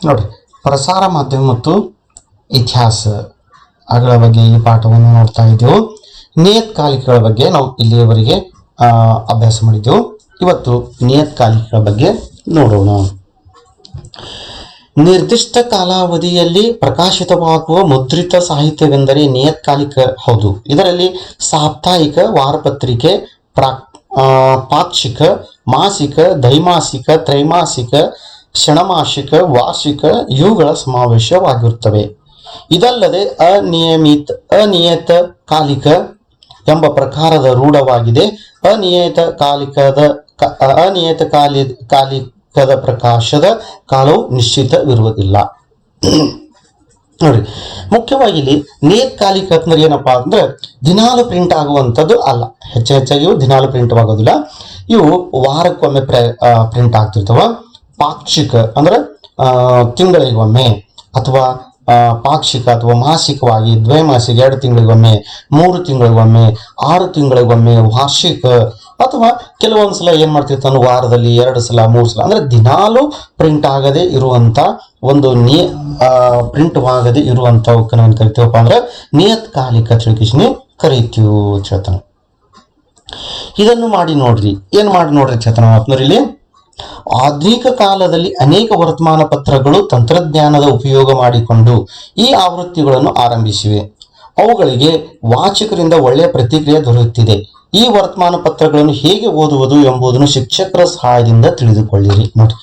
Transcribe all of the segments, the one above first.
ನೋಡ್ರಿ, ಪ್ರಸಾರ ಮಾಧ್ಯಮ ಮತ್ತು ಇತಿಹಾಸಗಳ ಬಗ್ಗೆ ಈ ಪಾಠವನ್ನು ನೋಡ್ತಾ ಇದ್ದೆವು. ನಿಯತ್ಕಾಲಿಕಗಳ ಬಗ್ಗೆ ನಾವು ಇಲ್ಲಿಯವರೆಗೆ ಅಭ್ಯಾಸ ಮಾಡಿದ್ದೆವು. ಇವತ್ತು ನಿಯತ್ಕಾಲಿಕಗಳ ಬಗ್ಗೆ ನೋಡೋಣ. ನಿರ್ದಿಷ್ಟ ಕಾಲಾವಧಿಯಲ್ಲಿ ಪ್ರಕಾಶಿತವಾಗುವ ಮುದ್ರಿತ ಸಾಹಿತ್ಯವೆಂದರೆ ನಿಯತ್ಕಾಲಿಕ. ಹೌದು, ಇದರಲ್ಲಿ ಸಾಪ್ತಾಹಿಕ, ವಾರಪತ್ರಿಕೆ, ಪಾಕ್ಷಿಕ, ಮಾಸಿಕ, ದ್ವೈಮಾಸಿಕ, ತ್ರೈಮಾಸಿಕ, ಷಣಮಾಸಿಕ, ವಾರ್ಷಿಕ ಇವುಗಳ ಸಮಾವೇಶವಾಗಿರುತ್ತವೆ. ಇದಲ್ಲದೆ ಅನಿಯತಕಾಲಿಕ ಎಂಬ ಪ್ರಕಾರದ ರೂಢವಾಗಿದೆ. ಅನಿಯತಕಾಲಿಕದ ಪ್ರಕಾಶದ ಕಾಲವು ನಿಶ್ಚಿತವಿರುವುದಿಲ್ಲ. ನೋಡಿ, ಮುಖ್ಯವಾಗಿ ಇಲ್ಲಿ ನಿಯತ್ಕಾಲಿಕ ಅಂದ್ರೆ ಏನಪ್ಪಾ ಅಂದ್ರೆ ದಿನಾಲು ಪ್ರಿಂಟ್ ಆಗುವಂಥದ್ದು ಅಲ್ಲ. ಹೆಚ್ಚಾಗಿ ಇವು ದಿನಾಲು ಪ್ರಿಂಟ್ ಆಗೋದಿಲ್ಲ. ಇವು ವಾರಕ್ಕೊಮ್ಮೆ ಪ್ರಿಂಟ್ ಆಗ್ತಿರ್ತವ. ಪಾಕ್ಷಿಕ ಅಂದ್ರೆ ತಿಂಗಳಿಗೊಮ್ಮೆ, ಅಥವಾ ಪಾಕ್ಷಿಕ ಅಥವಾ ಮಾಸಿಕವಾಗಿ, ದ್ವೈಮಾಸಿಕ 2 ತಿಂಗಳಿಗೊಮ್ಮೆ, 3 ತಿಂಗಳಿಗೊಮ್ಮೆ, 6 ತಿಂಗಳಿಗೊಮ್ಮೆ, ವಾರ್ಷಿಕ, ಅಥವಾ ಕೆಲವೊಂದ್ಸಲ ಏನ್ ಮಾಡ್ತಿರ್ತಾನೆ ವಾರದಲ್ಲಿ 2 ಸಲ 3 ಸಲ, ಅಂದ್ರೆ ದಿನಾಲು ಪ್ರಿಂಟ್ ಆಗದೆ ಇರುವಂತ ಒಂದು ಪ್ರಿಂಟ್ ಆಗದೆ ಇರುವಂತವಕ್ಕೆ ನಾವು ಕರಿತೀವಪ್ಪ ಅಂದ್ರೆ ನಿಯತ್ಕಾಲಿಕ ತಿಳ್ಕಿಸ್ನಿ ಕರಿತೀವಿ ಚೇತನ. ಇದನ್ನು ಮಾಡಿ ನೋಡ್ರಿ, ಏನ್ ಮಾಡಿ ನೋಡ್ರಿ ಚೇತನ ಆತ್ಮರಿ. ಇಲ್ಲಿ ಆಧುನಿಕ ಕಾಲದಲ್ಲಿ ಅನೇಕ ವರ್ತಮಾನ ಪತ್ರಗಳು ತಂತ್ರಜ್ಞಾನದ ಉಪಯೋಗ ಮಾಡಿಕೊಂಡು ಈ ಆವೃತ್ತಿಗಳನ್ನು ಆರಂಭಿಸಿವೆ. ಅವುಗಳಿಗೆ ವಾಚಕರಿಂದ ಒಳ್ಳೆಯ ಪ್ರತಿಕ್ರಿಯೆ ದೊರೆಯುತ್ತಿದೆ. ಈ ವರ್ತಮಾನ ಪತ್ರಗಳನ್ನು ಹೇಗೆ ಓದುವುದು ಎಂಬುದನ್ನು ಶಿಕ್ಷಕರ ಸಹಾಯದಿಂದ ತಿಳಿದುಕೊಳ್ಳಿರಿ. ನೋಡಿ,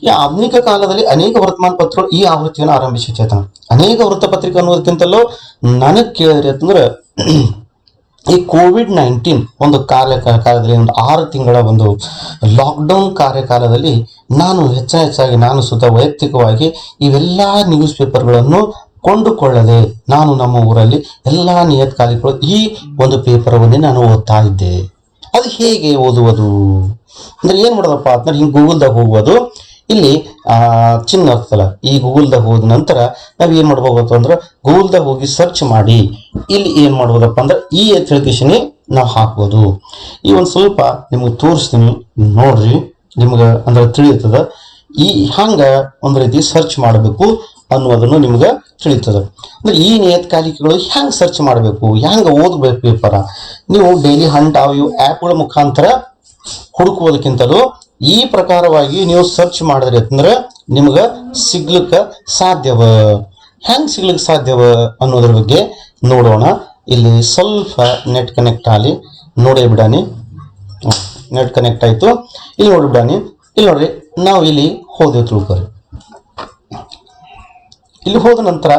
ಈ ಆಧುನಿಕ ಕಾಲದಲ್ಲಿ ಅನೇಕ ವರ್ತಮಾನ ಪತ್ರಗಳು ಈ ಆವೃತ್ತಿಯನ್ನು ಆರಂಭಿಸಿವೆ ಚೇತನ. ಅನೇಕ ವೃತ್ತಪತ್ರಿಕೆ ಅನ್ನೋದಕ್ಕಿಂತಲೂ ನನಗೆ ಕೇಳಿದ್ರಿ ಅಂತಂದ್ರೆ ಈ ಕೋವಿಡ್-19 ಒಂದು ಕಾಲದಲ್ಲಿ, ಒಂದು 6 ತಿಂಗಳ ಒಂದು ಲಾಕ್ಡೌನ್ ಕಾರ್ಯಕಾಲದಲ್ಲಿ ನಾನು ಹೆಚ್ಚಾಗಿ ನಾನು ಸುತ್ತ ವೈಯಕ್ತಿಕವಾಗಿ ಇವೆಲ್ಲ ನ್ಯೂಸ್ ಪೇಪರ್ಗಳನ್ನು ಕೊಂಡುಕೊಳ್ಳದೆ ನಾನು ನಮ್ಮ ಊರಲ್ಲಿ ಎಲ್ಲ ನಿಯತ್ಕಾಲಿಕಗಳು ಈ ಒಂದು ಪೇಪರವನ್ನೇ ನಾನು ಓದ್ತಾ ಇದ್ದೆ. ಅದು ಹೇಗೆ ಓದುವುದು ಅಂದ್ರೆ ಏನ್ ಮಾಡೋದಪ್ಪ ಅಂತಂದ್ರೆ ಹಿಂಗೆ ಗೂಗಲ್ದಾಗ ಹೋಗುವುದು. ಇಲ್ಲಿ ಚಿನ್ನ ಆಗ್ತಲ್ಲ, ಈ ಗೂಗಲ್ದಾಗ ಹೋದ ನಂತರ ನಾವ್ ಏನ್ ಮಾಡ್ಬೋದು ಅಂದ್ರೆ ಗೂಗಲ್ದಾಗ ಹೋಗಿ ಸರ್ಚ್ ಮಾಡಿ ಇಲ್ಲಿ ಏನ್ ಮಾಡ್ಬೋದಪ್ಪ ಅಂದ್ರೆ ಈ ಎಜುಕೇಶನ್ ನಾವು ಹಾಕ್ಬೋದು. ಈ ಒಂದು ಸ್ವಲ್ಪ ನಿಮ್ಗೆ ತೋರಿಸ್ತೀನಿ ನೋಡ್ರಿ, ನಿಮ್ಗೆ ಅಂದ್ರೆ ತಿಳಿಯುತ್ತದ ಈ ಹಂಗ ಒಂದ್ ರೀತಿ ಸರ್ಚ್ ಮಾಡಬೇಕು ಅನ್ನೋದನ್ನು ನಿಮ್ಗೆ ತಿಳಿತದ. ಅಂದ್ರೆ ಈ ನಿಯತ್ಕಾಲಿಕೆಗಳು ಹೆಂಗ್ ಸರ್ಚ್ ಮಾಡಬೇಕು, ಹೆಂಗ ಓದ್ಬೇಕು ಪೇಪರ, ನೀವು ಡೈಲಿ ಹಂಟ್ ಇವು ಆ್ಯಪ್ಗಳ ಮುಖಾಂತರ ಹುಡುಕುವುದಕ್ಕಿಂತಲೂ ಈ ಪ್ರಕಾರವಾಗಿ ನೀವು ಸರ್ಚ್ ಮಾಡಿದ್ರಿ ಅಂತಂದ್ರೆ ನಿಮ್ಗ ಸಿಗ್ಲಿಕ್ಕೆ ಸಾಧ್ಯವ. ಹೆಂಗ್ ಸಿಗ್ಲಿಕ್ಕೆ ಸಾಧ್ಯವ ಅನ್ನೋದ್ರ ಬಗ್ಗೆ ನೋಡೋಣ. ಇಲ್ಲಿ ಸ್ವಲ್ಪ ನೆಟ್ ಕನೆಕ್ಟ್ ಆಗಲಿ, ನೋಡೇ ಬಿಡಾನಿ. ನೆಟ್ ಕನೆಕ್ಟ್ ಆಯ್ತು, ಇಲ್ಲಿ ನೋಡಿಬಿಡಾನಿ. ಇಲ್ಲಿ ನೋಡ್ರಿ, ನಾವು ಇಲ್ಲಿ ಹೋದೆವು ತಿಳ್ಕೊರಿ. ಇಲ್ಲಿ ಹೋದ ನಂತರ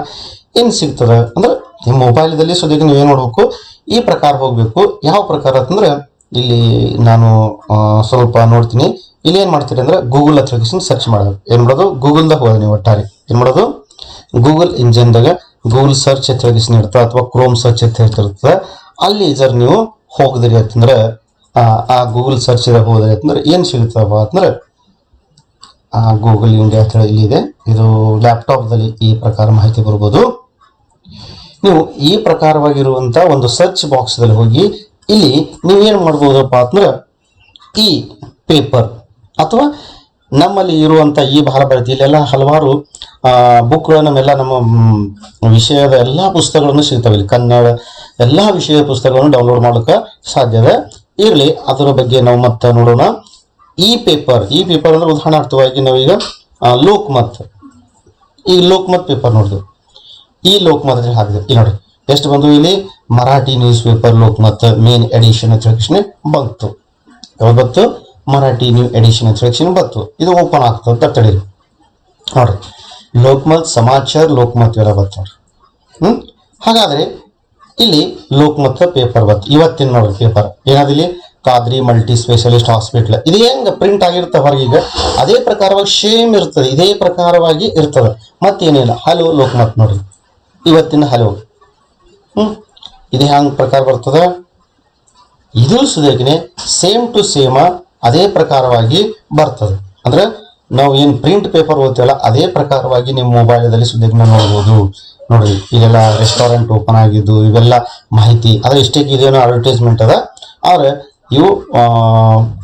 ಏನ್ ಸಿಗ್ತದ ಅಂದ್ರೆ ನಿಮ್ಮ ಮೊಬೈಲ್ದಲ್ಲಿ ಸದ್ಯಕ್ಕೆ ನೀವೇನ್ ಮಾಡ್ಬೇಕು, ಈ ಪ್ರಕಾರ ಹೋಗ್ಬೇಕು. ಯಾವ ಪ್ರಕಾರ ಅಂತಂದ್ರೆ ಇಲ್ಲಿ ನಾನು ಸ್ವಲ್ಪ ನೋಡ್ತೀನಿ. ಇಲ್ಲಿ ಏನ್ ಮಾಡ್ತೀರಿ ಅಂದ್ರೆ ಗೂಗಲ್ ಹತ್ರ ಸರ್ಚ್ ಮಾಡೋದು. ಏನ್ ಮಾಡೋದು, ಗೂಗಲ್ದಾಗ ಹೋದ ನೀವು ಒಟ್ಟಾರೆ ಏನ್ ಮಾಡೋದು, ಗೂಗಲ್ ಇಂಜಿನ್ದಾಗ ಗೂಗಲ್ ಸರ್ಚ್ ಅಂತ ಇರ್ತದೆ, ಅಥವಾ ಕ್ರೋಮ್ ಸರ್ಚ್ ಅಂತ ಹೇಳ್ತಿರ್ತದೆ. ಅಲ್ಲಿ ಜರ್ ನೀವು ಹೋಗಿದ್ರಿ ಅಂತಂದ್ರೆ ಆ ಗೂಗಲ್ ಸರ್ಚ್ ಹೋದ್ರಿ ಅಂತಂದ್ರೆ ಏನ್ ಸಿಗುತ್ತಪ್ಪ ಅಂತಂದ್ರೆ ಗೂಗಲ್ ಇಂಡಿಯಾ ಅಂತ ಹೇಳಿ ಇಲ್ಲಿ ಇದೆ. ಇದು ಲ್ಯಾಪ್ಟಾಪ್ದಲ್ಲಿ ಈ ಪ್ರಕಾರ ಮಾಹಿತಿ ಬರ್ಬೋದು. ನೀವು ಈ ಪ್ರಕಾರವಾಗಿರುವಂತ ಒಂದು ಸರ್ಚ್ ಬಾಕ್ಸ್ ದಲ್ಲಿ ಹೋಗಿ ಇಲ್ಲಿ ನೀವೇನ್ ಮಾಡ್ಬೋದಪ್ಪ ಅಂದ್ರೆ ಈ ಪೇಪರ್ ಅಥವಾ ನಮ್ಮಲ್ಲಿ ಇರುವಂತ ಈ ಭಾರತ ಇಲ್ಲೆಲ್ಲ ಹಲವಾರು ಬುಕ್ಗಳು ನಮ್ಮೆಲ್ಲ ನಮ್ಮ ವಿಷಯದ ಎಲ್ಲಾ ಪುಸ್ತಕಗಳನ್ನು ಸಿಗ್ತವೆ. ಇಲ್ಲಿ ಕನ್ನಡ ಎಲ್ಲಾ ವಿಷಯದ ಪುಸ್ತಕಗಳನ್ನು ಡೌನ್ಲೋಡ್ ಮಾಡೋಕೆ ಸಾಧ್ಯದ ಇರಲಿ. ಅದರ ಬಗ್ಗೆ ನಾವು ಮತ್ತೆ ನೋಡೋಣ. ಈ ಪೇಪರ್ ಅಂದ್ರೆ ಉದಾಹರಣಾರ್ಥವಾಗಿ ನಾವೀಗ ಲೋಕಮತ್, ಈ ಲೋಕಮತ್ ಪೇಪರ್ ನೋಡಿದ್ವಿ. ಈ ಲೋಕಮತ್ ಹಾಕಿದೆ ಇಲ್ಲಿ ನೋಡಿ ಎಷ್ಟು ಬಂದು, ಇಲ್ಲಿ Marathi news paper Lokmat main edition ಅಂತ ಹೇಳಿ ಬಂತು. ಯಾವ್ದು ಬಂತು, ಮರಾಠಿ ನ್ಯೂ ಎಡಿಷನ್ ಅಂತ ಹೇಳಿ ಬಂತು. ಇದು ಓಪನ್ ಆಗ್ತದೆ ತಡೀರಿ ನೋಡ್ರಿ. ಲೋಕಮತ್ ಸಮಾಚಾರ ಲೋಕಮತ್ ಎಲ್ಲ ಬಂತು ನೋಡ್ರಿ. ಹಾಗಾದ್ರೆ ಇಲ್ಲಿ ಲೋಕಮತ್ ಪೇಪರ್ ಬಂತು. ಇವತ್ತಿನ ನೋಡ್ರಿ ಪೇಪರ್ ಏನಾದಿಲ್ಲಿ, ಖಾದ್ರಿ ಮಲ್ಟಿ ಸ್ಪೆಷಲಿಸ್ಟ್ ಹಾಸ್ಪಿಟಲ್. ಇದು ಹೆಂಗ ಪ್ರಿಂಟ್ ಆಗಿರುತ್ತೆ ಹೊರಗೀಗ ಅದೇ ಪ್ರಕಾರವಾಗಿ ಸೇಮ್ ಇರ್ತದೆ, ಇದೇ ಪ್ರಕಾರವಾಗಿ ಇರ್ತದೆ. ಮತ್ತೇನಿಲ್ಲ, ಹಲೋ ಲೋಕಮತ್ ನೋಡ್ರಿ, ಇವತ್ತಿನ ಹಲೋ. ಇದು ಹ್ಯಾಂಗ ಪ್ರಕಾರ ಬರ್ತದ, ಇದು ಸುದೇಕಿನೇ ಸೇಮ್ ಟು ಸೇಮ್ ಅದೇ ಪ್ರಕಾರವಾಗಿ ಬರ್ತದೆ. ಅಂದ್ರೆ ನಾವು ಏನ್ ಪ್ರಿಂಟ್ ಪೇಪರ್ ಓದ್ತೀವಲ್ಲ ಅದೇ ಪ್ರಕಾರವಾಗಿ ನಿಮ್ಮ ಮೊಬೈಲದಲ್ಲಿ ಸುದೇಕಿನ ನೋಡ್ಬೋದು. ನೋಡ್ರಿ, ಇದೆಲ್ಲ ರೆಸ್ಟೋರೆಂಟ್ ಓಪನ್ ಆಗಿದ್ದು ಇವೆಲ್ಲ ಮಾಹಿತಿ. ಆದ್ರೆ ಇಷ್ಟಕ್ಕೆ ಇದೇನೋ ಅಡ್ವರ್ಟೈಸ್ಮೆಂಟ್ ಅದ. ಆದ್ರೆ ಇವು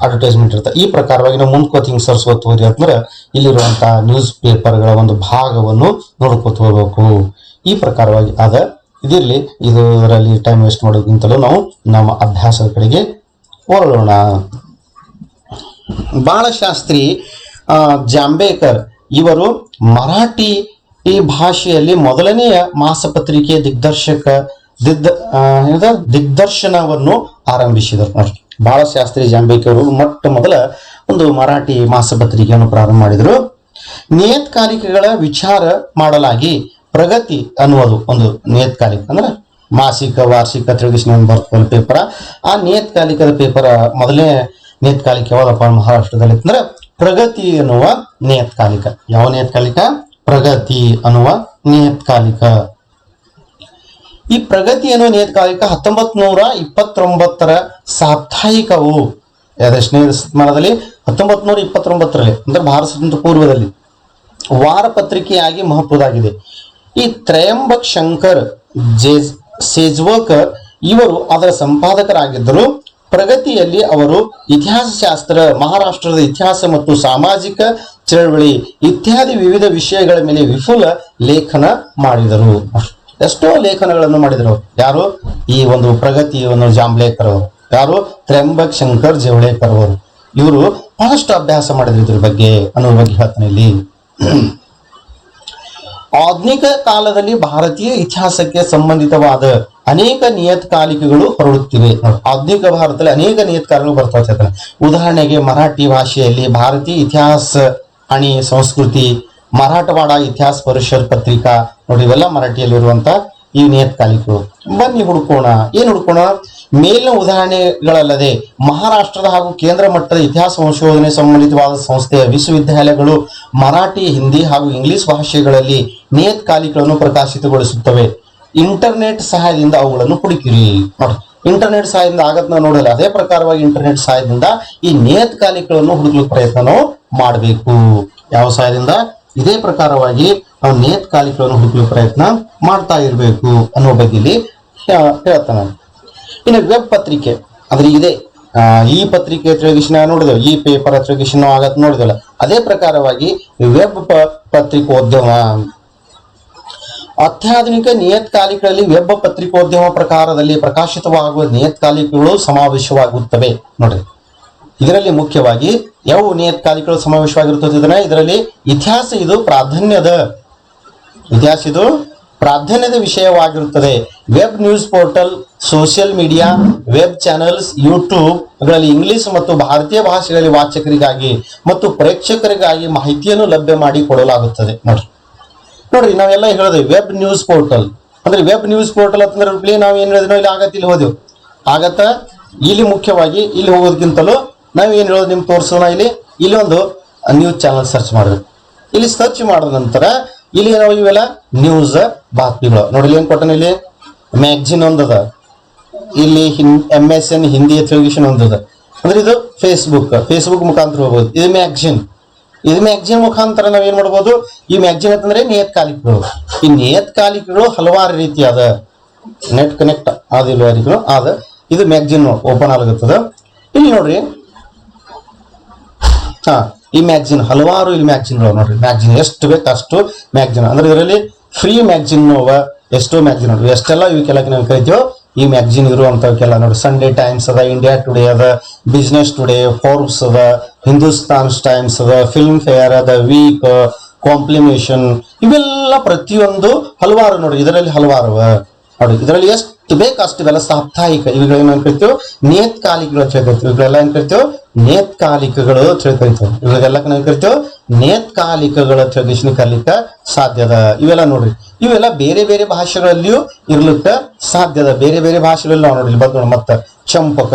ಅಡ್ವರ್ಟೈಸ್ಮೆಂಟ್ ಇರ್ತವೆ. ಈ ಪ್ರಕಾರವಾಗಿ ನಾವು ಮುಂದ್ಕೋತ ಹಿಂಗೆ ಸರ್ಸ್ಕೋತ ಹೋದ್ರಿ ಅಂದ್ರೆ ಇಲ್ಲಿರುವಂತಹ ನ್ಯೂಸ್ ಪೇಪರ್ಗಳ ಒಂದು ಭಾಗವನ್ನು ನೋಡ್ಕೋತ ಹೋಗ್ಬೇಕು. ಈ ಪ್ರಕಾರವಾಗಿ ಇದಿರಲಿ. ಇದರಲ್ಲಿ ಟೈಮ್ ವೇಸ್ಟ್ ಮಾಡೋದಕ್ಕಿಂತಲೂ ನಾವು ನಮ್ಮ ಅಭ್ಯಾಸದ ಕಡೆಗೆ ಹೊರಡೋಣ. ಬಾಳಶಾಸ್ತ್ರಿ ಜಾಂಬೇಕರ್ ಇವರು ಮರಾಠಿ ಭಾಷೆಯಲ್ಲಿ ಮೊದಲನೆಯ ಮಾಸಪತ್ರಿಕೆ ದಿಗ್ದರ್ಶನವನ್ನು ಆರಂಭಿಸಿದರು. ನೋಡಿ, ಬಾಳಶಾಸ್ತ್ರಿ ಜಾಂಬೇಕರ್ ಅವರು ಮೊಟ್ಟ ಮೊದಲ ಒಂದು ಮರಾಠಿ ಮಾಸಪತ್ರಿಕೆಯನ್ನು ಪ್ರಾರಂಭ ಮಾಡಿದರು. ನಿಯತ್ಕಾಲಿಕೆಗಳ ವಿಚಾರ ಮಾಡಲಾಗಿ ಪ್ರಗತಿ ಅನ್ನುವುದು ಒಂದು ನಿಯತ್ಕಾಲಿಕ ಅಂದ್ರೆ ಮಾಸಿಕ ವಾರ್ಷಿಕ ತಿರುಗಿಸಿನ ಬರ್ತದೆ ಪೇಪರ್. ಆ ನಿಯತ್ಕಾಲಿಕದ ಪೇಪರ್ ಮೊದಲನೇ ನಿಯತ್ಕಾಲಿಕ ಯಾವ್ದಪ್ಪ ಮಹಾರಾಷ್ಟ್ರದಲ್ಲಿ ಅಂದ್ರೆ ಪ್ರಗತಿ ಅನ್ನುವ ನಿಯತ್ಕಾಲಿಕ. ಯಾವ ನಿಯತ್ಕಾಲಿಕ? ಪ್ರಗತಿ ಅನ್ನುವ ನಿಯತ್ಕಾಲಿಕ. ಈ ಪ್ರಗತಿ ಅನ್ನುವ ನಿಯತ್ಕಾಲಿಕ 1929 ಸಾಪ್ತಾಹಿಕವು ಎಷ್ಟನೇ ಶತಮಾನದಲ್ಲಿ? 1929ರಲ್ಲಿ ಅಂದ್ರೆ ಭಾರತ ಸ್ವಾತಂತ್ರ್ಯ ಪೂರ್ವದಲ್ಲಿ ವಾರ ಪತ್ರಿಕೆಯಾಗಿ ಮಹತ್ವದಾಗಿದೆ. ಈ ತ್ರಯಂಬಕ್ ಶಂಕರ್ ಸೇಜ್ವಕರ್ ಇವರು ಅದರ ಸಂಪಾದಕರಾಗಿದ್ದರು. ಪ್ರಗತಿಯಲ್ಲಿ ಅವರು ಇತಿಹಾಸಶಾಸ್ತ್ರ, ಮಹಾರಾಷ್ಟ್ರದ ಇತಿಹಾಸ ಮತ್ತು ಸಾಮಾಜಿಕ ಚಳವಳಿ ಇತ್ಯಾದಿ ವಿವಿಧ ವಿಷಯಗಳ ಮೇಲೆ ವಿಪುಲ ಲೇಖನ ಮಾಡಿದರು. ಎಷ್ಟೋ ಲೇಖನಗಳನ್ನು ಮಾಡಿದರು. ಯಾರು? ಈ ಒಂದು ಪ್ರಗತಿಯನ್ನು ಜಾಂಬ್ಲೇಕರ್ ಅವರು. ಯಾರು? ತ್ರಯಂಬಕ್ ಶಂಕರ್ ಜವಳೇಕರ್ ಅವರು. ಇವರು ಬಹಳಷ್ಟು ಅಭ್ಯಾಸ ಮಾಡಿದ್ರು ಇದ್ರ ಬಗ್ಗೆ ಅನ್ನೋ ಬಗ್ಗೆ ಹೇಳ್ತಾನೆ ಇಲ್ಲಿ. ಆಧುನಿಕ ಕಾಲದಲ್ಲಿ ಭಾರತೀಯ ಇತಿಹಾಸಕ್ಕೆ ಸಂಬಂಧಿತವಾದ ಅನೇಕ ನಿಯತ್ಕಾಲಿಕೆಗಳು ಹೊರಡುತ್ತಿವೆ. ಆಧುನಿಕ ಭಾರತದಲ್ಲಿ ಅನೇಕ ನಿಯತ್ಕಾಲಿಕೆಗಳು ಬರ್ತಾ ಇರ್ತಾರೆ. ಉದಾಹರಣೆಗೆ ಮರಾಠಿ ಭಾಷೆಯಲ್ಲಿ ಭಾರತೀಯ ಇತಿಹಾಸ ಅಣಿ ಸಂಸ್ಕೃತಿ, ಮರಾಠವಾಡ ಇತಿಹಾಸ ಪರಿಷತ್ ಪತ್ರಿಕಾ, ನೋಡಿ ಇವೆಲ್ಲ ಮರಾಠಿಯಲ್ಲಿರುವಂತ ಈ ನಿಯತ್ಕಾಲಿಕೆಗಳು. ಬನ್ನಿ ಹುಡುಕೋಣ. ಏನ್ ಹುಡುಕೋಣ? ಮೇಲಿನ ಉದಾಹರಣೆಗಳಲ್ಲದೆ ಮಹಾರಾಷ್ಟ್ರದ ಹಾಗೂ ಕೇಂದ್ರ ಮಟ್ಟದ ಇತಿಹಾಸ ಸಂಶೋಧನೆ ಸಂಬಂಧಿತವಾದ ಸಂಸ್ಥೆಯ ವಿಶ್ವವಿದ್ಯಾಲಯಗಳು ಮರಾಠಿ, ಹಿಂದಿ ಹಾಗೂ ಇಂಗ್ಲಿಷ್ ಭಾಷೆಗಳಲ್ಲಿ ನಿಯತ್ಕಾಲಿಕೆಗಳನ್ನು ಪ್ರಕಾಶಿತಗೊಳಿಸುತ್ತವೆ. ಇಂಟರ್ನೆಟ್ ಸಹಾಯದಿಂದ ಅವುಗಳನ್ನು ಹುಡುಕಿರಿ. ನೋಡಿ, ಇಂಟರ್ನೆಟ್ ಸಹಾಯದಿಂದ ಆಗತ್ ನಾವು ನೋಡಲ್ಲ. ಅದೇ ಪ್ರಕಾರವಾಗಿ ಇಂಟರ್ನೆಟ್ ಸಹಾಯದಿಂದ ಈ ನಿಯತ್ಕಾಲಿಕೆಗಳನ್ನು ಹುಡುಕಲಿಕ್ಕೆ ಪ್ರಯತ್ನ ನಾವು ಮಾಡಬೇಕು. ಯಾವ ಸಹಾಯದಿಂದ? ಇದೇ ಪ್ರಕಾರವಾಗಿ ನಾವು ನಿಯತ್ಕಾಲಿಕೆಗಳನ್ನು ಹುಡುಕಲಿಕ್ಕೆ ಪ್ರಯತ್ನ ಮಾಡ್ತಾ ಇರಬೇಕು ಅನ್ನೋ ಬಗ್ಗೆ ಇಲ್ಲಿ ಹೇಳ್ತಾನೆ. ಇನ್ನು ವೆಬ್ ಪತ್ರಿಕೆ ಅಂದ್ರೆ ಇದೆ. ಈ ಪತ್ರಿಕೆ ತಿರುಗಿಸಿನ ನೋಡಿದೆವು, ಈ ಪೇಪರ್ ತಿರುಗಿಸಿನ ಆಗತ್ ನೋಡಿದೆವಲ್ಲ. ಅದೇ ಪ್ರಕಾರವಾಗಿ ವೆಬ್ ಪತ್ರಿಕೋದ್ಯಮ, ಅತ್ಯಾಧುನಿಕ ನಿಯತ್ಕಾಲಿಕೆಗಳಲ್ಲಿ ವೆಬ್ ಪತ್ರಿಕೋದ್ಯಮ ಪ್ರಕಾರದಲ್ಲಿ ಪ್ರಕಾಶಿತವಾಗುವ ನಿಯತ್ಕಾಲಿಕೆಗಳು ಸಮಾವೇಶವಾಗುತ್ತವೆ. ನೋಡ್ರಿ, ಇದರಲ್ಲಿ ಮುಖ್ಯವಾಗಿ ಯಾವ ನಿಯತ್ಕಾಲಿಕೆಗಳು ಸಮಾವೇಶವಾಗಿರುತ್ತದೆ? ಇದರಲ್ಲಿ ಇತಿಹಾಸ ಇದು ಪ್ರಾಧಾನ್ಯದ ವಿಷಯವಾಗಿರುತ್ತದೆ. Web news portal, social media, web channels, ಯೂಟ್ಯೂಬ್ಗಳಲ್ಲಿ ಇಂಗ್ಲಿಷ್ ಮತ್ತು ಭಾರತೀಯ ಭಾಷೆಗಳಲ್ಲಿ ವಾಚಕರಿಗಾಗಿ ಮತ್ತು ಪ್ರೇಕ್ಷಕರಿಗಾಗಿ ಮಾಹಿತಿಯನ್ನು ಲಭ್ಯ ಮಾಡಿ ಕೊಡಲಾಗುತ್ತದೆ. ನೋಡ್ರಿ ನಾವೆಲ್ಲ ಹೇಳಿದ್ವಿ ವೆಬ್ ನ್ಯೂಸ್ ಪೋರ್ಟಲ್ ಅಂದ್ರೆ ವೆಬ್ ನ್ಯೂಸ್ ಪೋರ್ಟಲ್ ಅಂತಂದ್ರೆ ನಾವು ಏನ್ ಹೇಳಿದ್ವಿ, ಇಲ್ಲಿ ಆಗತ್ತೆ, ಇಲ್ಲಿ ಹೋದೆವು ಆಗತ್ತ. ಇಲ್ಲಿ ಮುಖ್ಯವಾಗಿ ಇಲ್ಲಿ ಹೋಗೋದಕ್ಕಿಂತಲೂ ನಾವು ಏನ್ ಹೇಳೋದು ನಿಮ್ಗೆ ತೋರಿಸೋಣ. ಇಲ್ಲಿ ಒಂದು ನ್ಯೂಸ್ ಚಾನಲ್ ಸರ್ಚ್ ಮಾಡಿದ್ವಿ. ಇಲ್ಲಿ ಸರ್ಚ್ ಮಾಡಿದ ನಂತರ ಇಲ್ಲಿ ನಾವು ಇವೆಲ್ಲ ನ್ಯೂಸ್ ಬಾತ್ಮಿಗಳು ನೋಡಿ. ಏನ್ ಕೊಟ್ಟನ ಇಲ್ಲಿ ಮ್ಯಾಗ್ಜಿನ್ ಒಂದದ, ಇಲ್ಲಿ MSN ಹಿಂದಿ ಟೆಲಿವಿಷನ್ ಒಂದದ. ಅಂದ್ರೆ ಇದು ಫೇಸ್ಬುಕ್ ಮುಖಾಂತರ ಹೋಗ್ಬೋದು. ಇದು ಮ್ಯಾಗ್ಜಿನ್ ಮುಖಾಂತರ ನಾವ್ ಏನ್ ಮಾಡ್ಬೋದು? ಈ ಮ್ಯಾಗ್ಜಿನ್ ಅಂತಂದ್ರೆ ನಿಯತ್ಕಾಲಿಕೆಗಳು. ಈ ನಿಯತ್ಕಾಲಿಕೆಗಳು ಹಲವಾರು ರೀತಿ ಅದ. ನೆಟ್ ಕನೆಕ್ಟ್ ಆದಿಲ್ವರಿಗೂ ಆದ. ಇದು ಮ್ಯಾಗ್ಜಿನ್ ಓಪನ್ ಆಗತ್ತದ. ಇಲ್ಲಿ ನೋಡ್ರಿ, ಈ ಮ್ಯಾಗ್ಜಿನ್ ಹಲವಾರು ಇಲ್ಲಿ ಮ್ಯಾಗ್ಜಿನ್ಗಳು ನೋಡ್ರಿ. ಮ್ಯಾಗ್ಜಿನ್ ಎಷ್ಟು ಬೇಕು ಅಷ್ಟು ಮ್ಯಾಗ್ಜಿನ್. ಅಂದ್ರೆ ಇದರಲ್ಲಿ ಫ್ರೀ ಮ್ಯಾಗ್ಜಿನ್ ಎಷ್ಟೋ ಮ್ಯಾಗ್ಜಿನ್ ನೋಡ್ರಿ. ಎಷ್ಟೆಲ್ಲ ಇವಕ್ಕೆಲ್ಲ ನಾವು ಕರಿತೀವೋ ಈ ಮ್ಯಾಗ್ಜಿನ್ ಇರುವಂತವಕ್ಕೆಲ್ಲ ನೋಡಿ. ಸಂಡೇ ಟೈಮ್ಸ್ ಅದ, ಇಂಡಿಯಾ ಟುಡೇ ಅದ, ಬಿಸ್ನೆಸ್ ಟುಡೇ, ಫೋರ್ಬ್ಸ್ ಅದ, ಹಿಂದೂಸ್ತಾನ್ ಟೈಮ್ಸ್ ಅದ, ಫಿಲ್ಮ್ ಫೇರ್ ಅದ, ವೀಕ್, ಕಾಂಪ್ಲಿಮೇಷನ್, ಇವೆಲ್ಲ ಪ್ರತಿಯೊಂದು ಹಲವಾರು ನೋಡಿ. ಇದರಲ್ಲಿ ಹಲವಾರು ನೋಡಿ. ಇದರಲ್ಲಿ ಎಷ್ಟು ಬೇಕು ಅಷ್ಟು ಇವೆಲ್ಲ ಸಾಪ್ತಾಹಿಕ. ಇವುಗಳನ್ನ ಕರಿತೀವಿ ನಿಯತ್ಕಾಲಿಕೆಗಳು ಅಂತ ಹೇಳ್ಕರಿತೀವಿ. ಇವುಗಳೆಲ್ಲ ಏನ್ ಕರಿತೀವಿ? ನಿಯತ್ಕಾಲಿಕೆಗಳು ಅಂತ ಹೇಳ್ಕರಿತೀವಿ. ಇವುಗಳೆಲ್ಲ ಏನ್ ಕರಿತೀವಿ? ನಿಯತ್ಕಾಲಿಕೆಗಳ ಟ್ರೆಡಿಷನ್ ಕಲಿಕ ಸಾಧ್ಯದ. ಇವೆಲ್ಲ ನೋಡ್ರಿ, ಇವೆಲ್ಲ ಬೇರೆ ಬೇರೆ ಭಾಷೆಗಳಲ್ಲಿಯೂ ಇರ್ಲಿಕ್ಕ ಸಾಧ್ಯದ. ಬೇರೆ ಬೇರೆ ಭಾಷೆಗಳಲ್ಲಿ ನಾವು ನೋಡಿ ಬಂದ್ ನೋಡಿ. ಮತ್ತೆ ಚಂಪಕ,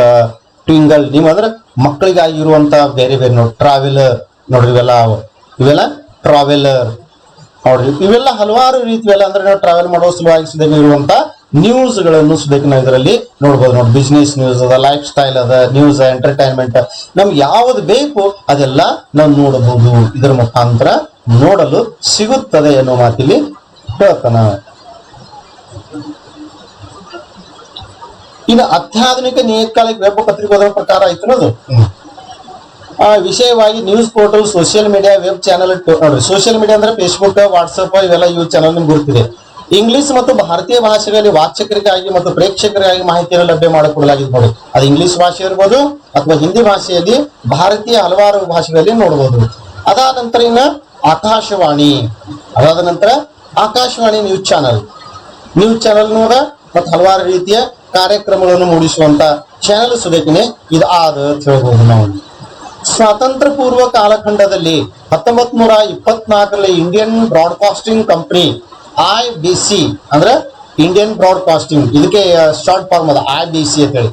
ಟ್ವಿಂಗಲ್, ನೀವು ಅಂದ್ರೆ ಮಕ್ಕಳಿಗಾಗಿರುವಂತ ಬೇರೆ ಬೇರೆ ನೋಡಿ. ಟ್ರಾವೆಲರ್ ನೋಡ್ರಿ, ಇವೆಲ್ಲ ಟ್ರಾವೆಲರ್ ನೋಡ್ರಿ. ಇವೆಲ್ಲ ಹಲವಾರು ರೀತಿ ಅಂದ್ರೆ ನಾವು ಟ್ರಾವೆಲ್ ಮಾಡೋ ಸಲುವಾಗಿ ಸುದೇಕ ಇರುವಂತ ನ್ಯೂಸ್ ಗಳನ್ನು ಸುದೇಕ ನಾವು ಇದರಲ್ಲಿ ನೋಡ್ಬೋದು ನೋಡಿ. ಬಿಸ್ನೆಸ್ ನ್ಯೂಸ್ ಅದ, ಲೈಫ್ ಸ್ಟೈಲ್ ಅದ, ನ್ಯೂಸ್, ಎಂಟರ್ಟೈನ್ಮೆಂಟ್, ನಮ್ಗೆ ಯಾವ್ದು ಬೇಕು ಅದೆಲ್ಲ ನಾವು ನೋಡಬಹುದು. ಇದರ ಮುಖಾಂತರ ನೋಡಲು ಸಿಗುತ್ತದೆ ಅನ್ನೋ ಮಾತಿಲ್ಲಿ ಹೇಳ್ತಾನ. ಇನ್ನು ಅತ್ಯಾಧುನಿಕ ನಿಯತಕಾಲಿಕ ವೆಬ್ ಪತ್ರಿಕೋದರ ಪ್ರಕಾರ ಆಯ್ತು ಅದು ವಿಷಯವಾಗಿ news portal, social media, web channel. ನೋಡ್ರಿ, ಸೋಷಿಯಲ್ ಮೀಡಿಯಾ ಅಂದ್ರೆ ಫೇಸ್ಬುಕ್, ವಾಟ್ಸ್ಆಪ್ ಇವೆಲ್ಲ ಯೂಸ್ ಚಾನಲ್ ನಿಮ್ಗೆ ಗೊತ್ತಿದೆ. ಇಂಗ್ಲಿಷ್ ಮತ್ತು ಭಾರತೀಯ ಭಾಷೆಗಳಲ್ಲಿ ವಾಚಕರಿಗಾಗಿ ಮತ್ತು ಪ್ರೇಕ್ಷಕರಿಗಾಗಿ ಮಾಹಿತಿಯನ್ನು ಲಭ್ಯ ಮಾಡಿಕೊಡಲಾಗಿದೆ. ನೋಡಿ, ಅದು ಇಂಗ್ಲಿಷ್ ಭಾಷೆ ಇರ್ಬೋದು ಅಥವಾ ಹಿಂದಿ ಭಾಷೆಯಲ್ಲಿ, ಭಾರತೀಯ ಹಲವಾರು ಭಾಷೆಗಳಲ್ಲಿ ನೋಡಬಹುದು. ಅದಾದ ನಂತರ ಇನ್ನು ಆಕಾಶವಾಣಿ, ಅದಾದ ನಂತರ ಆಕಾಶವಾಣಿ ನ್ಯೂಸ್ ಚಾನಲ್ ಮತ್ತು ಹಲವಾರು ರೀತಿಯ ಕಾರ್ಯಕ್ರಮಗಳನ್ನು ಮೂಡಿಸುವಂತ ಚಾನಲ್ ಸುದೇಕಿನೇ ಇದು ಆದ ಹೇಳ್ಬೋದು ನಾವು. ಸ್ವಾತಂತ್ರ್ಯ ಪೂರ್ವ ಕಾಲಖಂಡದಲ್ಲಿ 1924ರಲ್ಲಿ ಇಂಡಿಯನ್ ಬ್ರಾಡ್ಕಾಸ್ಟಿಂಗ್ ಕಂಪನಿ IBC ಅಂದ್ರೆ ಇಂಡಿಯನ್ ಬ್ರಾಡ್ಕಾಸ್ಟಿಂಗ್, ಇದಕ್ಕೆ ಶಾರ್ಟ್ ಫಾರ್ಮ್ ಅದ IBC ಅಂತ ಹೇಳಿ.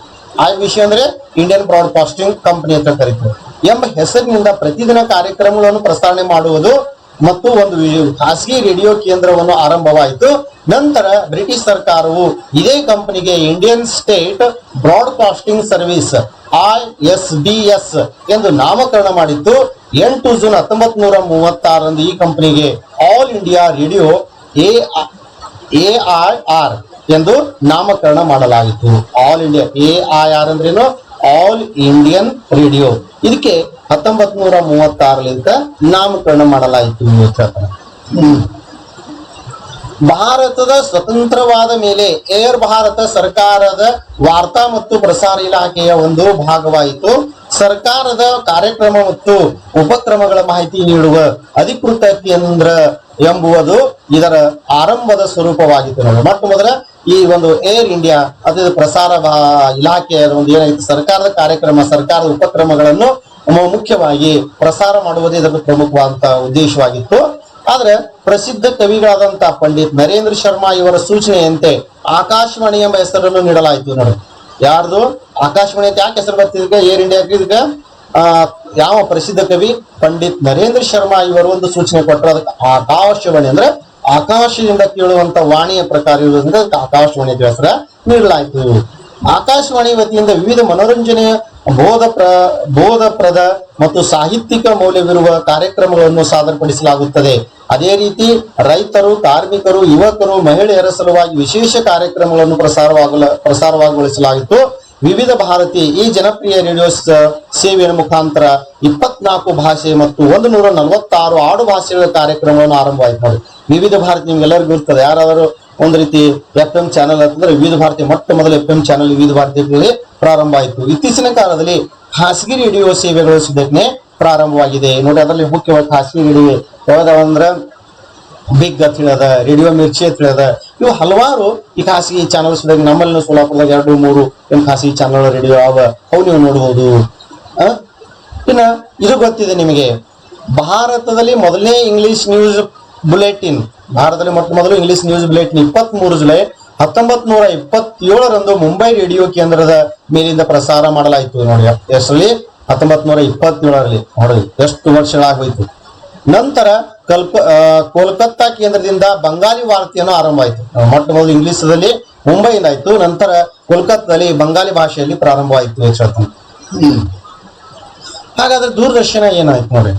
IBC ಅಂದ್ರೆ ಇಂಡಿಯನ್ ಬ್ರಾಡ್ಕಾಸ್ಟಿಂಗ್ ಕಂಪನಿ ಅಂತ ಕರೀತಾರೆ ಎಂಬ ಹೆಸರಿನಿಂದ ಪ್ರತಿದಿನ ಕಾರ್ಯಕ್ರಮಗಳನ್ನು ಪ್ರಸಾರಣೆ ಮಾಡುವುದು ಮತ್ತು ಒಂದು ಖಾಸಗಿ ರೇಡಿಯೋ ಕೇಂದ್ರವನ್ನು ಆರಂಭವಾಯಿತು. ನಂತರ ಬ್ರಿಟಿಷ್ ಸರ್ಕಾರವು ಇದೇ ಕಂಪನಿಗೆ Indian state broadcasting service ISBS ಎಂದು ನಾಮಕರಣ ಮಾಡಿತ್ತು. 8 ಜೂನ್ 1936ರಂದು ಈ ಕಂಪನಿಗೆ ಆಲ್ ಇಂಡಿಯಾ ರೇಡಿಯೋ AIR ಎಂದು ನಾಮಕರಣ ಮಾಡಲಾಯಿತು. ಆಲ್ ಇಂಡಿಯಾ AIR ಅಂದ್ರೇನು? All Indian radio. ಇದಕ್ಕೆ 1936ರಿಂದ ನಾಮಕರಣ ಮಾಡಲಾಯಿತು. ಭಾರತದ ಸ್ವತಂತ್ರವಾದ ಮೇಲೆ ಏರ್ ಭಾರತ ಸರ್ಕಾರದ ವಾರ್ತಾ ಮತ್ತು ಪ್ರಸಾರ ಇಲಾಖೆಯ ಒಂದು ಭಾಗವಾಯಿತು. ಸರ್ಕಾರದ ಕಾರ್ಯಕ್ರಮ ಮತ್ತು ಉಪಕ್ರಮಗಳ ಮಾಹಿತಿ ನೀಡುವ ಅಧಿಕೃತ ಕೇಂದ್ರ ಎಂಬುವುದು ಇದರ ಆರಂಭದ ಸ್ವರೂಪವಾಗಿತ್ತು. ನೋಡಿ, ಮೊಟ್ಟ ಮೊದಲ ಈ ಒಂದು ಏರ್ ಇಂಡಿಯಾ ಅದು ಪ್ರಸಾರ ಇಲಾಖೆಯ ಒಂದು ಏನಾಗಿತ್ತು, ಸರ್ಕಾರದ ಕಾರ್ಯಕ್ರಮ, ಸರ್ಕಾರದ ಉಪಕ್ರಮಗಳನ್ನು ಮುಖ್ಯವಾಗಿ ಪ್ರಸಾರ ಮಾಡುವುದೇ ಇದರ ಪ್ರಮುಖವಾದಂತಹ ಉದ್ದೇಶವಾಗಿತ್ತು. ಆದ್ರೆ ಪ್ರಸಿದ್ಧ ಕವಿಗಳಾದಂತಹ ಪಂಡಿತ್ ನರೇಂದ್ರ ಶರ್ಮಾ ಇವರ ಸೂಚನೆಯಂತೆ ಆಕಾಶವಾಣಿ ಎಂಬ ಹೆಸರನ್ನು ನೀಡಲಾಯಿತು. ನೋಡಿ, ಯಾರ್ದು ಆಕಾಶವಾಣಿ ಅಂತ ಯಾಕೆ ಹೆಸರು ಬರ್ತಿದ್ಕ ಏರ್ ಇಂಡಿಯಾ? ಇದಕ್ಕೆ ಯಾವ ಪ್ರಸಿದ್ಧ ಕವಿ ಪಂಡಿತ್ ನರೇಂದ್ರ ಶರ್ಮಾ ಇವರು ಒಂದು ಸೂಚನೆ ಕೊಟ್ಟರು. ಅದಕ್ಕೆ ಆಕಾಶವಾಣಿ ಅಂದ್ರೆ ಆಕಾಶದಿಂದ ಕೇಳುವಂತ ವಾಣಿಯ ಪ್ರಕಾರ ಇರುವುದರಿಂದ ಆಕಾಶವಾಣಿ ಹೆಸರ ನೀಡಲಾಯಿತು. ಆಕಾಶವಾಣಿ ವತಿಯಿಂದ ವಿವಿಧ ಮನೋರಂಜನೆಯ ಬೋಧಪ್ರದ ಮತ್ತು ಸಾಹಿತ್ಯಿಕ ಮೌಲ್ಯವಿರುವ ಕಾರ್ಯಕ್ರಮಗಳನ್ನು ಸಾದರಪಡಿಸಲಾಗುತ್ತದೆ. ಅದೇ ರೀತಿ ರೈತರು, ಕಾರ್ಮಿಕರು, ಯುವಕರು, ಮಹಿಳೆಯರ ಸಲುವಾಗಿ ವಿಶೇಷ ಕಾರ್ಯಕ್ರಮಗಳನ್ನು ಪ್ರಸಾರಗೊಳಿಸಲಾಯಿತು. ವಿವಿಧ ಭಾರತಿ ಈ ಜನಪ್ರಿಯ ರೇಡಿಯೋ ಸೇವೆಯ ಮುಖಾಂತರ 24 ಭಾಷೆ ಮತ್ತು 146 ಆಡು ಭಾಷೆಗಳ ಕಾರ್ಯಕ್ರಮವನ್ನು ಆರಂಭವಾಯಿತು. ನೋಡಿ, ವಿವಿಧ ಭಾರತಿ ನಿಮ್ಗೆಲ್ಲರಿಗೂ ಇರ್ತದೆ. ಯಾರಾದರೂ ಒಂದು ರೀತಿ FM ಚಾನೆಲ್ ಅಂತಂದ್ರೆ ವಿವಿಧ ಭಾರತಿ ಮೊಟ್ಟ ಮೊದಲ FM ಚಾನೆಲ್ ವಿವಿಧ ಭಾರತಿಯಲ್ಲಿ ಪ್ರಾರಂಭ ಆಯಿತು. ಇತ್ತೀಚಿನ ಕಾಲದಲ್ಲಿ ಖಾಸಗಿ ರೇಡಿಯೋ ಸೇವೆಗಳು ಸುಧಾರಣೆ ಪ್ರಾರಂಭವಾಗಿದೆ. ನೋಡಿ, ಅದರಲ್ಲಿ ಮುಖ್ಯವಾಗಿ ಖಾಸಗಿ ರೇಡಿಯೋ ಯಾವ್ದಾವಂದ್ರ ಬಿಗ್ ಅಂತ ಹೇಳದ, ರೇಡಿಯೋ ಮಿರ್ಚಿ ಅಂತ ಹೇಳದ, ಇವು ಹಲವಾರು ಈ ಖಾಸಗಿ ಚಾನಲ್ಸ್ ನಮ್ಮಲ್ಲಿ ಸೋಲಾಪುರದಾಗ 2-3 ಖಾಸಗಿ ಚಾನಲ್ ರೇಡಿಯೋ ಅವು ನೀವು ನೋಡಬಹುದು. ಇನ್ನ ಇದು ಗೊತ್ತಿದೆ ನಿಮಗೆ, ಭಾರತದಲ್ಲಿ ಮೊದಲನೇ ಇಂಗ್ಲಿಷ್ ನ್ಯೂಸ್ ಬುಲೆಟಿನ್, ಭಾರತದಲ್ಲಿ ಮೊಟ್ಟ ಮೊದಲು ಇಂಗ್ಲಿಷ್ ನ್ಯೂಸ್ ಬುಲೆಟಿನ್ 23 ಜುಲೈ 1927ರಂದು ಮುಂಬೈ ರೇಡಿಯೋ ಕೇಂದ್ರದ ಮೇಲಿಂದ ಪ್ರಸಾರ ಮಾಡಲಾಯಿತು. ನೋಡಿ, ಎಷ್ಟರಲ್ಲಿ 1927ರಲ್ಲಿ. ನೋಡಿ, ಎಷ್ಟು ವರ್ಷಗಳಾಗೋಯ್ತು. ನಂತರ ಕೋಲ್ಕತ್ತಾ ಕೇಂದ್ರದಿಂದ ಬಂಗಾಲಿ ವಾರ್ತೆಯನ್ನು ಆರಂಭ ಆಯಿತು. ಮೊಟ್ಟ ಮೊದಲು ಇಂಗ್ಲಿಷ್ದಲ್ಲಿ ಮುಂಬೈಯಿಂದ ಆಯ್ತು, ನಂತರ ಕೋಲ್ಕತ್ತಾದಲ್ಲಿ ಬಂಗಾಲಿ ಭಾಷೆಯಲ್ಲಿ ಪ್ರಾರಂಭವಾಯಿತು. ಹಾಗಾದ್ರೆ ದೂರದರ್ಶನ ಏನಾಯ್ತು ನೋಡಿ,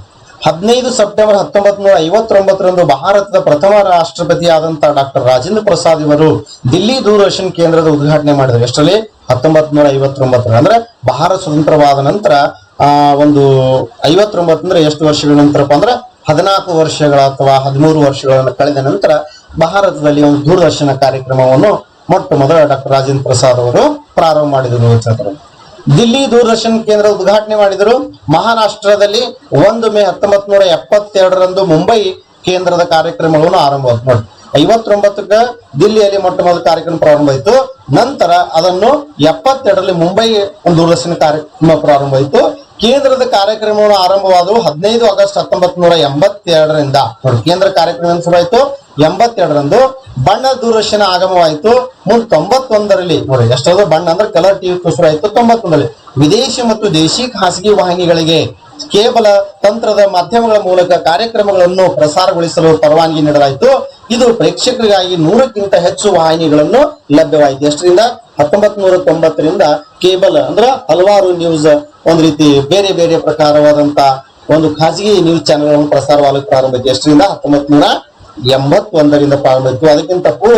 15 ಸೆಪ್ಟೆಂಬರ್ 1959ರಂದು ಭಾರತದ ಪ್ರಥಮ ರಾಷ್ಟ್ರಪತಿ ಆದಂತಹ ಡಾಕ್ಟರ್ ರಾಜೇಂದ್ರ ಪ್ರಸಾದ್ ಇವರು ದಿಲ್ಲಿ ದೂರದರ್ಶನ ಕೇಂದ್ರದ ಉದ್ಘಾಟನೆ ಮಾಡಿದರು. ಎಷ್ಟರಲ್ಲಿ 1959 ಅಂದ್ರೆ ಭಾರತ ಸ್ವತಂತ್ರವಾದ ನಂತರ ಒಂದು 59 ಅಂದ್ರೆ ಎಷ್ಟು ವರ್ಷಗಳ ನಂತರಪ್ಪ ಅಂದ್ರೆ 14 ವರ್ಷಗಳ ಅಥವಾ 13 ವರ್ಷಗಳನ್ನು ಕಳೆದ ನಂತರ ಭಾರತದಲ್ಲಿ ಒಂದು ದೂರದರ್ಶನ ಕಾರ್ಯಕ್ರಮವನ್ನು ಮೊಟ್ಟ ಮೊದಲ ಡಾಕ್ಟರ್ ರಾಜೇಂದ್ರ ಪ್ರಸಾದ್ ಅವರು ಪ್ರಾರಂಭ ಮಾಡಿದರು. ದಿಲ್ಲಿ ದೂರದರ್ಶನ ಕೇಂದ್ರ ಉದ್ಘಾಟನೆ ಮಾಡಿದರು. ಮಹಾರಾಷ್ಟ್ರದಲ್ಲಿ 1 ಮೇ 1972ರಂದು ಮುಂಬೈ ಕೇಂದ್ರದ ಕಾರ್ಯಕ್ರಮಗಳನ್ನು ಆರಂಭವಾಯಿತು. ನೋಡಿ, 59ಕ್ಕೆ ದಿಲ್ಲಿಯಲ್ಲಿ ಮೊಟ್ಟ ಮೊದಲ ಕಾರ್ಯಕ್ರಮ ಪ್ರಾರಂಭ ಆಯಿತು. ನಂತರ ಅದನ್ನು 72ರಲ್ಲಿ ಮುಂಬೈ ಒಂದು ದೂರದರ್ಶನ ಕಾರ್ಯಕ್ರಮ ಪ್ರಾರಂಭ ಆಯಿತು. ಕೇಂದ್ರದ ಕಾರ್ಯಕ್ರಮಗಳು ಆರಂಭವಾದವು 15 ಆಗಸ್ಟ್ 1982ರಿಂದ. ನೋಡಿ, ಕೇಂದ್ರ ಕಾರ್ಯಕ್ರಮ ಶುರುವಾಯಿತು 82ರಂದು. ಬಣ್ಣ ದೂರದರ್ಶನ ಆಗಮವಾಯಿತು. ಮುಂದೆ 91ರಲ್ಲಿ ನೋಡಿ, ಎಷ್ಟಾದ್ರು ಬಣ್ಣ ಅಂದ್ರೆ ಕಲರ್ ಟಿವಿ ಶುರುವಾಯಿತು 91ರಲ್ಲಿ. ವಿದೇಶಿ ಮತ್ತು ದೇಶಿ ಖಾಸಗಿ ವಾಹಿನಿಗಳಿಗೆ ಕೇವಲ ತಂತ್ರದ ಮಾಧ್ಯಮಗಳ ಮೂಲಕ ಕಾರ್ಯಕ್ರಮಗಳನ್ನು ಪ್ರಸಾರಗೊಳಿಸಲು ಪರವಾನಗಿ ನೀಡಲಾಯಿತು. ಇದು ಪ್ರೇಕ್ಷಕರಿಗಾಗಿ 100ಕ್ಕಿಂತ ಹೆಚ್ಚು ವಾಹಿನಿಗಳನ್ನು ಲಭ್ಯವಾಯಿತು. ಎಷ್ಟರಿಂದ 1990ರಿಂದ ಕೇಬಲ್ ಅಂದ್ರೆ ಹಲವಾರು ನ್ಯೂಸ್ ಒಂದು ರೀತಿ ಬೇರೆ ಬೇರೆ ಪ್ರಕಾರವಾದಂತ ಒಂದು ಖಾಸಗಿ ನ್ಯೂಸ್ ಚಾನೆಲ್ಗಳನ್ನು ಪ್ರಸಾರವಾಗಲು ಪ್ರಾರಂಭ ಆಯಿತು. ಎಷ್ಟರಿಂದ 1981ರಿಂದ ಪ್ರಾರಂಭ ಆಯಿತು. ಅದಕ್ಕಿಂತ ಪೂರ್ವ